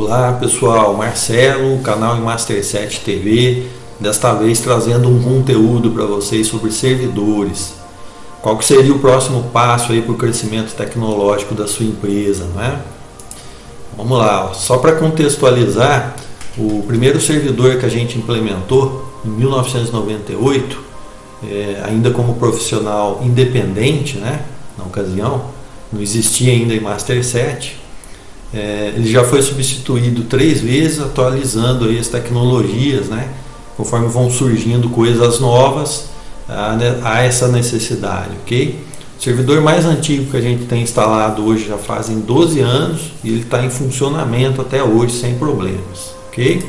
Olá pessoal, Marcelo, canal Master7 TV, desta vez trazendo um conteúdo para vocês sobre servidores. Qual que seria o próximo passo aí para o crescimento tecnológico da sua empresa, não é? Vamos lá, só para contextualizar, o primeiro servidor que a gente implementou em 1998, ainda como profissional independente, né, na ocasião, não existia ainda em Master7, ele já foi substituído 3 vezes, atualizando aí as tecnologias, né, conforme vão surgindo coisas novas a essa necessidade, ok? O servidor mais antigo que a gente tem instalado hoje já fazem 12 anos e ele está em funcionamento até hoje sem problemas, ok?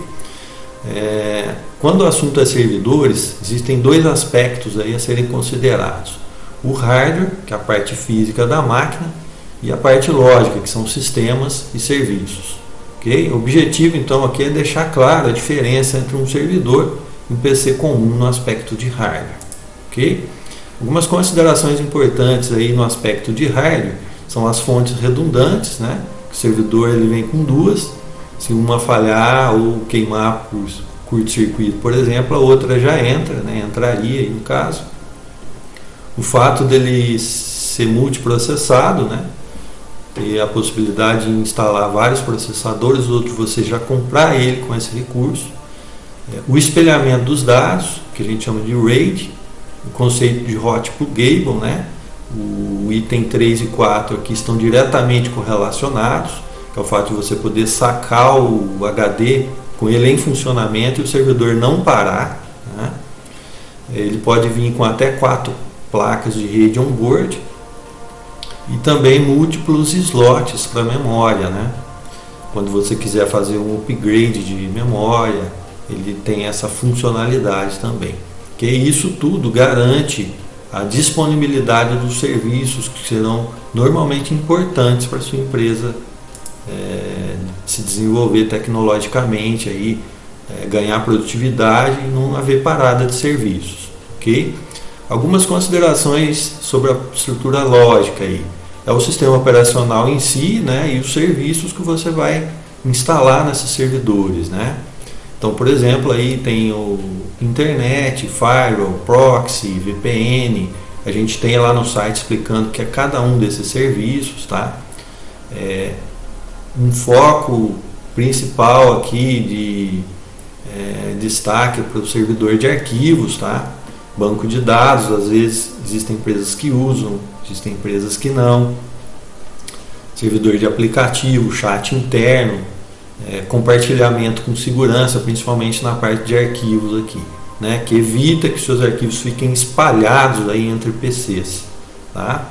Quando o assunto é servidores, existem 2 aspectos aí a serem considerados: o hardware, que é a parte física da máquina, e a parte lógica, que são sistemas e serviços, ok? O objetivo então aqui é deixar clara a diferença entre um servidor e um PC comum no aspecto de hardware, ok? Algumas considerações importantes aí no aspecto de hardware são as fontes redundantes, né? O servidor ele vem com 2, se uma falhar ou queimar por curto-circuito, por exemplo, a outra já entra, né? Entraria aí no caso. O fato dele ser multiprocessado, né? Ter a possibilidade de instalar vários processadores, outro você já comprar ele com esse recurso. O espelhamento dos dados, que a gente chama de RAID, o conceito de hot pluggable, né? O item 3 e 4 aqui estão diretamente correlacionados, que é o fato de você poder sacar o HD com ele em funcionamento e o servidor não parar, né? Ele pode vir com até 4 placas de rede on-board e também múltiplos slots para memória, né? Quando você quiser fazer um upgrade de memória, ele tem essa funcionalidade também. Que isso tudo garante a disponibilidade dos serviços que serão normalmente importantes para a sua empresa se desenvolver tecnologicamente, aí, ganhar produtividade e não haver parada de serviços, ok? Algumas considerações sobre a estrutura lógica aí. É o sistema operacional em si, né, e os serviços que você vai instalar nesses servidores, né? Então, por exemplo, aí tem o internet, firewall, proxy, VPN. A gente tem lá no site explicando que é cada um desses serviços, tá? Um foco principal aqui de destaque para o servidor de arquivos, tá? Banco de dados, às vezes existem empresas que usam, existem empresas que não. Servidor de aplicativo, chat interno. Compartilhamento com segurança, principalmente na parte de arquivos aqui, né, que evita que seus arquivos fiquem espalhados aí entre PCs, tá?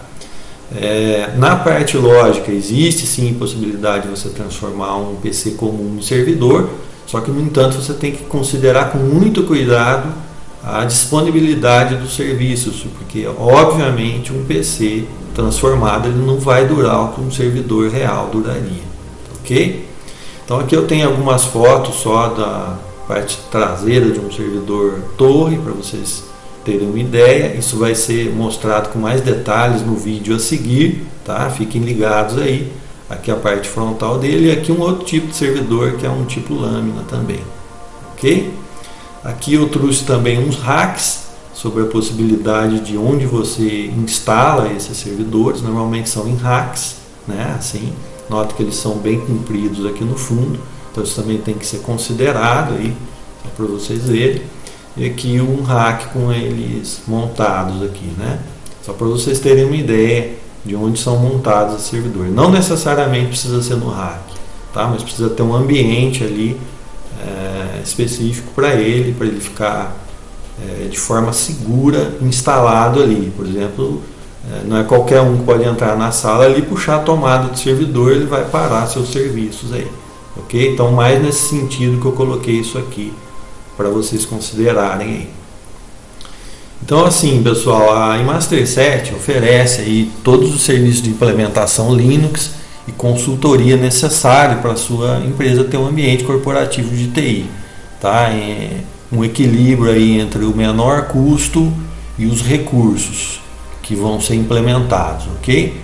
Na parte lógica existe sim possibilidade de você transformar um PC comum em servidor, só que no entanto você tem que considerar com muito cuidado a disponibilidade dos serviços, porque obviamente um PC transformado ele não vai durar o que um servidor real duraria, ok? Então aqui eu tenho algumas fotos só da parte traseira de um servidor torre, para vocês terem uma ideia. Isso vai ser mostrado com mais detalhes no vídeo a seguir, tá? Fiquem ligados aí. Aqui a parte frontal dele e aqui um outro tipo de servidor que é um tipo lâmina também, ok? Aqui eu trouxe também uns hacks sobre a possibilidade de onde você instala esses servidores. Normalmente são em racks, né? Assim. Nota que eles são bem compridos aqui no fundo, então isso também tem que ser considerado aí, para vocês verem. E aqui um rack com eles montados aqui, né? Só para vocês terem uma ideia de onde são montados os servidores. Não necessariamente precisa ser no rack, tá? Mas precisa ter um ambiente ali específico para ele ficar de forma segura instalado ali. Por exemplo, não é qualquer um que pode entrar na sala ali, puxar a tomada do servidor, ele vai parar seus serviços aí, ok? Então mais nesse sentido que eu coloquei isso aqui para vocês considerarem aí. Então assim pessoal, a Master7 oferece aí todos os serviços de implementação Linux e consultoria necessário para a sua empresa ter um ambiente corporativo de TI, tá? Um equilíbrio aí entre o menor custo e os recursos que vão ser implementados, ok?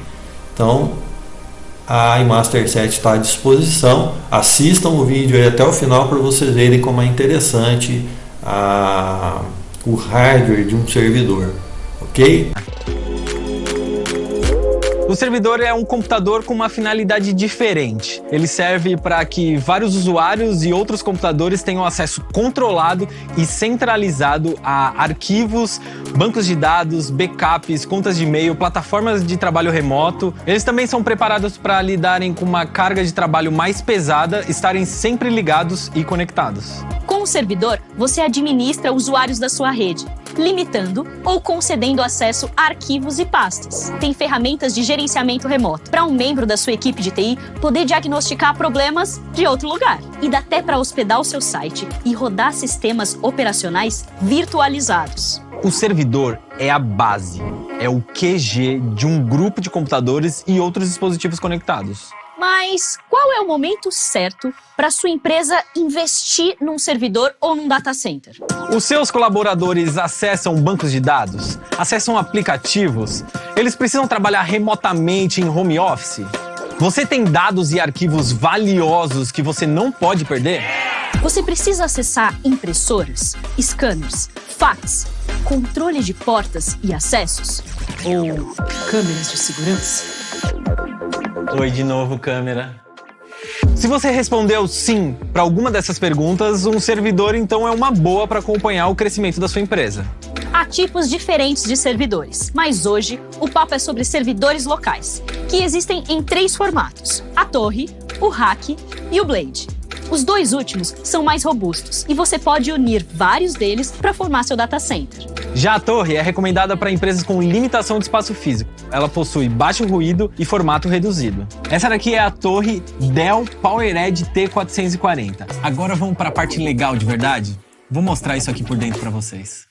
Então, a iMaster 7 está à disposição. Assistam o vídeo aí até o final para vocês verem como é interessante o hardware de um servidor, ok? O servidor é um computador com uma finalidade diferente. Ele serve para que vários usuários e outros computadores tenham acesso controlado e centralizado a arquivos, bancos de dados, backups, contas de e-mail, plataformas de trabalho remoto. Eles também são preparados para lidarem com uma carga de trabalho mais pesada, estarem sempre ligados e conectados. Com o servidor, você administra usuários da sua rede, limitando ou concedendo acesso a arquivos e pastas. Tem ferramentas de gerenciamento remoto para um membro da sua equipe de TI poder diagnosticar problemas de outro lugar. E dá até para hospedar o seu site e rodar sistemas operacionais virtualizados. O servidor é a base, é o QG de um grupo de computadores e outros dispositivos conectados. Mas qual é o momento certo para sua empresa investir num servidor ou num data center? Os seus colaboradores acessam bancos de dados? Acessam aplicativos? Eles precisam trabalhar remotamente em home office? Você tem dados e arquivos valiosos que você não pode perder? Você precisa acessar impressoras, scanners, fax, controle de portas e acessos? Ou câmeras de segurança? Oi de novo, câmera. Se você respondeu sim para alguma dessas perguntas, um servidor então é uma boa para acompanhar o crescimento da sua empresa. Há tipos diferentes de servidores, mas hoje o papo é sobre servidores locais, que existem em 3 formatos: a torre, o rack e o blade. Os 2 últimos são mais robustos e você pode unir vários deles para formar seu data center. Já a torre é recomendada para empresas com limitação de espaço físico. Ela possui baixo ruído e formato reduzido. Essa daqui é a torre Dell PowerEdge T440. Agora vamos para a parte legal de verdade? Vou mostrar isso aqui por dentro para vocês.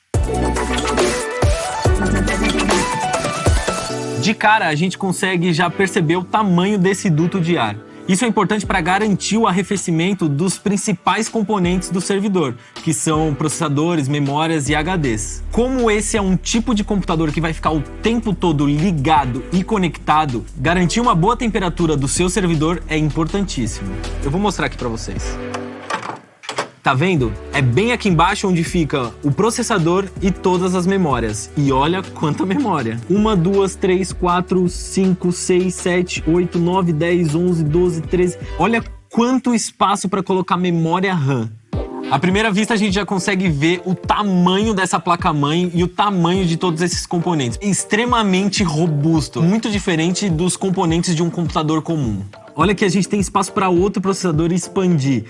De cara, a gente consegue já perceber o tamanho desse duto de ar. Isso é importante para garantir o arrefecimento dos principais componentes do servidor, que são processadores, memórias e HDs. Como esse é um tipo de computador que vai ficar o tempo todo ligado e conectado, garantir uma boa temperatura do seu servidor é importantíssimo. Eu vou mostrar aqui para vocês. Tá vendo? É bem aqui embaixo onde fica o processador e todas as memórias. E olha quanta memória. 1, 2, 3, 4, 5, 6, 7, 8, 9, 10, 11, 12, 13. Olha quanto espaço para colocar memória RAM. À primeira vista a gente já consegue ver o tamanho dessa placa-mãe e o tamanho de todos esses componentes. Extremamente robusto, muito diferente dos componentes de um computador comum. Olha que a gente tem espaço para outro processador expandir.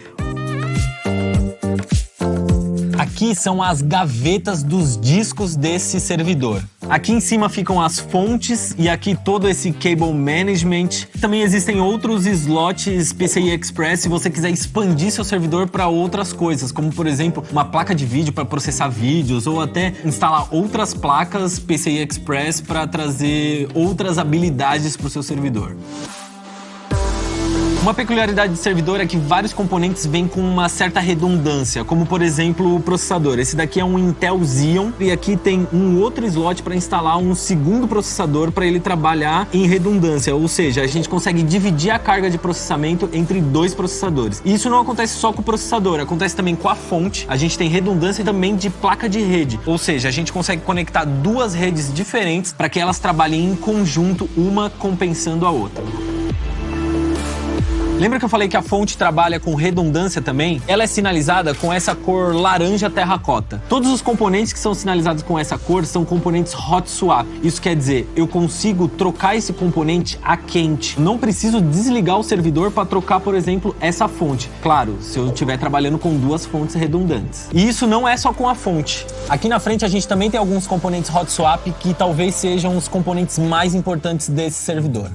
Aqui são as gavetas dos discos desse servidor. Aqui em cima ficam as fontes e aqui todo esse cable management. Também existem outros slots PCI Express se você quiser expandir seu servidor para outras coisas, como por exemplo uma placa de vídeo para processar vídeos ou até instalar outras placas PCI Express para trazer outras habilidades para o seu servidor. Uma peculiaridade de servidor é que vários componentes vêm com uma certa redundância, como por exemplo o processador. Esse daqui é um Intel Xeon e aqui tem um outro slot para instalar um segundo processador para ele trabalhar em redundância, ou seja, a gente consegue dividir a carga de processamento entre 2 processadores. E isso não acontece só com o processador, acontece também com a fonte. A gente tem redundância também de placa de rede, ou seja, a gente consegue conectar 2 redes diferentes para que elas trabalhem em conjunto, uma compensando a outra. Lembra que eu falei que a fonte trabalha com redundância também? Ela é sinalizada com essa cor laranja terracota. Todos os componentes que são sinalizados com essa cor são componentes hot swap. Isso quer dizer, eu consigo trocar esse componente a quente. Não preciso desligar o servidor para trocar, por exemplo, essa fonte. Claro, se eu estiver trabalhando com 2 fontes redundantes. E isso não é só com a fonte. Aqui na frente a gente também tem alguns componentes hot swap que talvez sejam os componentes mais importantes desse servidor.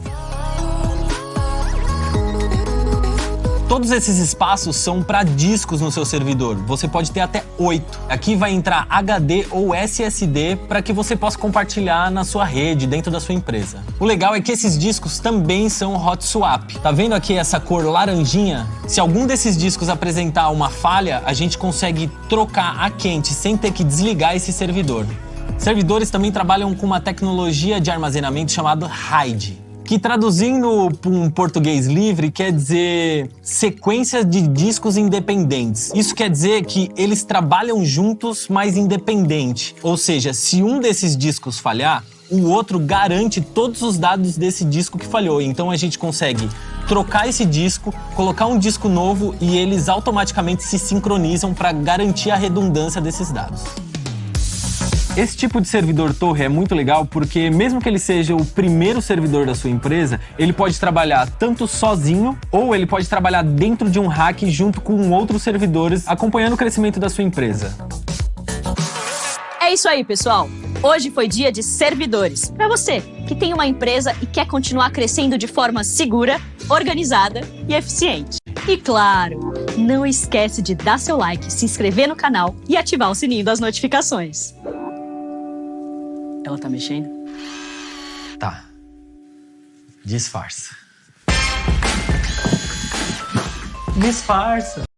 Todos esses espaços são para discos no seu servidor. Você pode ter até 8. Aqui vai entrar HD ou SSD para que você possa compartilhar na sua rede, dentro da sua empresa. O legal é que esses discos também são hot swap. Tá vendo aqui essa cor laranjinha? Se algum desses discos apresentar uma falha, a gente consegue trocar a quente sem ter que desligar esse servidor. Servidores também trabalham com uma tecnologia de armazenamento chamada RAID. que traduzindo para um português livre quer dizer sequência de discos independentes. Isso quer dizer que eles trabalham juntos, mas independente. Ou seja, se um desses discos falhar, o outro garante todos os dados desse disco que falhou. Então a gente consegue trocar esse disco, colocar um disco novo e eles automaticamente se sincronizam para garantir a redundância desses dados. Esse tipo de servidor torre é muito legal porque mesmo que ele seja o primeiro servidor da sua empresa, ele pode trabalhar tanto sozinho ou ele pode trabalhar dentro de um rack junto com outros servidores, acompanhando o crescimento da sua empresa. É isso aí, pessoal. Hoje foi dia de servidores. Para você que tem uma empresa e quer continuar crescendo de forma segura, organizada e eficiente. E claro, não esquece de dar seu like, se inscrever no canal e ativar o sininho das notificações. Ela tá mexendo? Tá. Disfarça. Disfarça.